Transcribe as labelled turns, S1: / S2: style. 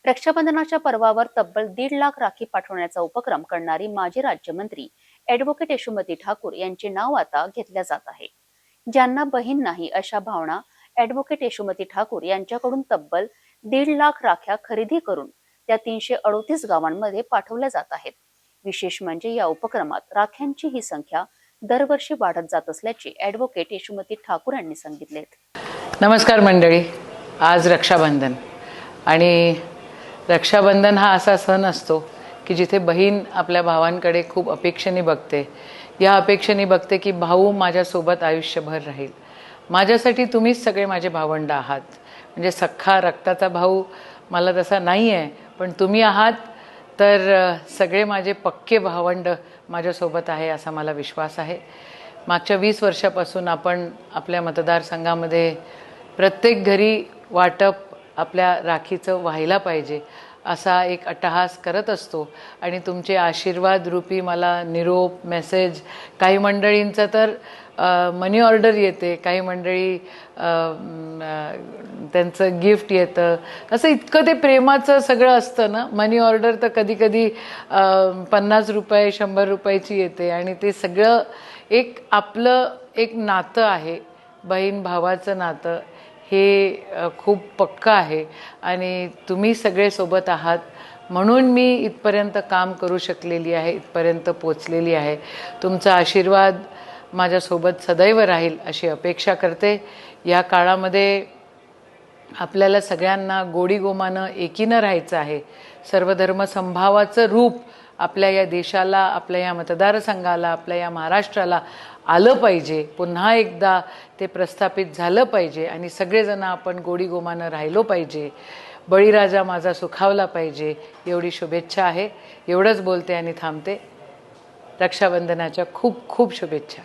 S1: रक्षाबंधनाच्या पर्वावर तब्बल 1.5 लाख राखी पाठवण्याचा उपक्रम करणारी माजी राज्यमंत्री ॲडव्होकेट यशोमती ठाकूर यांचे नाव आता घेतल्या जात आहे. ज्यांना बहीण नाही अशा भावना ॲडव्होकेट यशोमती ठाकूर यांच्याकडून तब्बल 1.5 लाख राख्या खरेदी करून त्या 338 गावांमध्ये पाठवल्या जात आहेत. विशेष म्हणजे या उपक्रमात राख्यांची ही संख्या दरवर्षी वाढत जात असल्याचे ॲडव्होकेट यशोमती ठाकूर यांनी सांगितले.
S2: नमस्कार मंडळी, आज रक्षाबंधन आणि रक्षाबंधन हा असा सण असतो की जिथे बहीण आपल्या भावांकडे खूप अपेक्षेने बघते. या अपेक्षेने बघते की भाऊ माझ्यासोबत आयुष्यभर राहील. माझ्यासाठी तुम्हीच सगळे माझे भावंड आहात. म्हणजे सख्खा रक्ताचा भाऊ मला तसा नाही आहे, पण तुम्ही आहात तर सगळे माझे पक्के भावंड माझ्यासोबत आहे असा मला विश्वास आहे. मागच्या 20 वर्षापासून आपण आपल्या मतदारसंघामध्ये प्रत्येक घरी वाटप आपल्या राखीचं व्हायला पाहिजे असा एक अट्टहास करत असतो आणि तुमचे आशीर्वाद रूपी मला निरोप मेसेज, काही मंडळींचं तर मनी ऑर्डर येते, काही मंडळी त्यांचं गिफ्ट येतं. असं इतकं ते प्रेमाचं सगळं असतं ना. मनी ऑर्डर तर कधी कधी 50 रुपये 100 रुपयाची येते आणि ते सगळं एक आपलं एक नातं आहे. बहीण भावाचं नातं हे खूप पक्का आहे आणि तुम्ही सगळे सोबत आहात म्हणून मी इथपर्यंत काम करू शकलेली आहे, इथपर्यंत पोचलेली आहे. तुमचा आशीर्वाद माझ्यासोबत सदैव राहील अशी अपेक्षा करते. या काळामध्ये आपल्याला सगळ्यांना गोडीगोमानं एकीनं राहायचं आहे. सर्वधर्म समभावाचं रूप आपल्या या देशाला, आपल्या या मतदारसंघाला, आपल्या या महाराष्ट्राला आलं पाहिजे. पुन्हा एकदा ते प्रस्थापित झालं पाहिजे आणि सगळेजण आपण गोडीगोमानं राहिलो पाहिजे. बळीराजा माझा सुखावला पाहिजे एवढी शुभेच्छा आहे. एवढंच बोलते आणि थांबते. रक्षाबंधनाच्या खूप खूप शुभेच्छा.